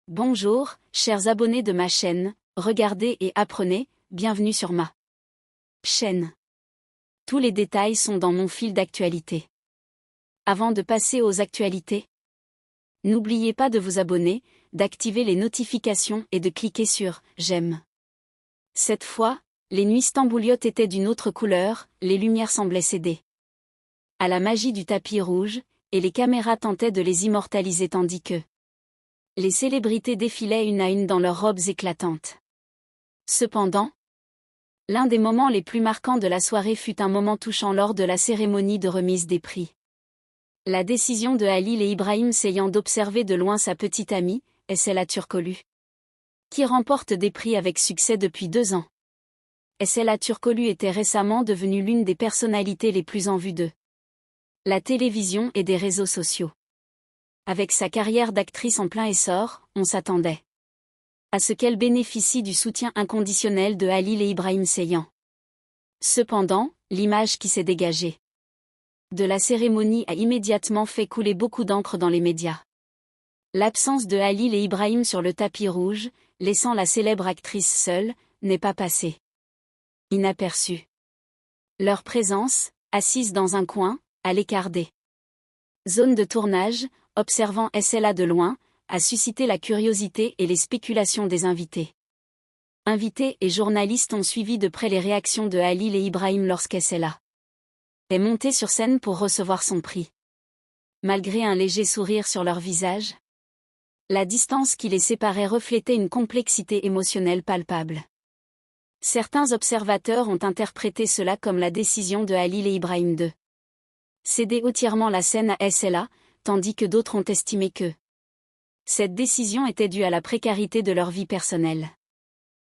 Bonjour, chers abonnés de ma chaîne, regardez et apprenez, bienvenue sur ma chaîne. Tous les détails sont dans mon fil d'actualité. Avant de passer aux actualités, n'oubliez pas de vous abonner, d'activer les notifications et de cliquer sur « J'aime ». Cette fois, les nuits stambouliotes étaient d'une autre couleur, les lumières semblaient céder à la magie du tapis rouge, et les caméras tentaient de les immortaliser tandis que les célébrités défilaient une à une dans leurs robes éclatantes. Cependant, l'un des moments les plus marquants de la soirée fut un moment touchant lors de la cérémonie de remise des prix. La décision de Halil et Ibrahim Seyhan d'observer de loin sa petite amie, Essela Turkoglu, qui remporte des prix avec succès depuis 2 ans. Essela Turkoglu était récemment devenue l'une des personnalités les plus en vue de la télévision et des réseaux sociaux. Avec sa carrière d'actrice en plein essor, on s'attendait à ce qu'elle bénéficie du soutien inconditionnel de Halil et Ibrahim Seyhan. Cependant, l'image qui s'est dégagée de la cérémonie a immédiatement fait couler beaucoup d'encre dans les médias. L'absence de Halil et Ibrahim sur le tapis rouge, laissant la célèbre actrice seule, n'est pas passée inaperçue. Leur présence, assise dans un coin, à l'écart des zones de tournage, observant Essela de loin, a suscité la curiosité et les spéculations des invités. Invités et journalistes ont suivi de près les réactions de Halil et Ibrahim lorsqu'Essela est montée sur scène pour recevoir son prix. Malgré un léger sourire sur leur visage, la distance qui les séparait reflétait une complexité émotionnelle palpable. Certains observateurs ont interprété cela comme la décision de Halil et Ibrahim de céder entièrement la scène à Essela, tandis que d'autres ont estimé que cette décision était due à la précarité de leur vie personnelle.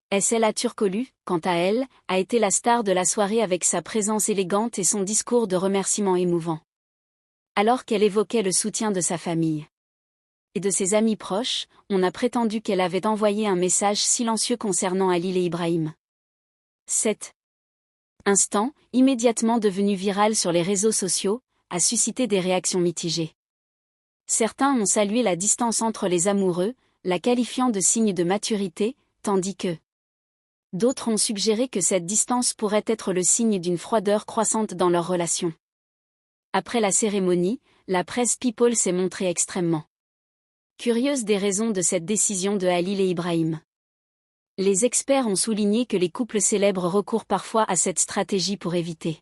Essela Turkoglu, quant à elle, a été la star de la soirée avec sa présence élégante et son discours de remerciement émouvant. Alors qu'elle évoquait le soutien de sa famille et de ses amis proches, on a prétendu qu'elle avait envoyé un message silencieux concernant Halil et Ibrahim. Cet instant, immédiatement devenu viral sur les réseaux sociaux, a suscité des réactions mitigées. Certains ont salué la distance entre les amoureux, la qualifiant de signe de maturité, tandis que d'autres ont suggéré que cette distance pourrait être le signe d'une froideur croissante dans leur relation. Après la cérémonie, la presse People s'est montrée extrêmement curieuse des raisons de cette décision de Halil et Ibrahim. Les experts ont souligné que les couples célèbres recourent parfois à cette stratégie pour éviter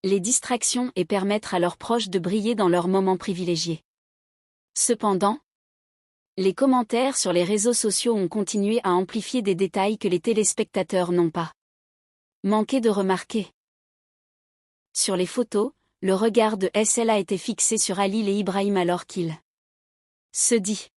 les distractions et permettre à leurs proches de briller dans leurs moments privilégiés. Cependant, les commentaires sur les réseaux sociaux ont continué à amplifier des détails que les téléspectateurs n'ont pas manqué de remarquer. Sur les photos, le regard de Essela était fixé sur Halil et Ibrahim alors qu'il se dit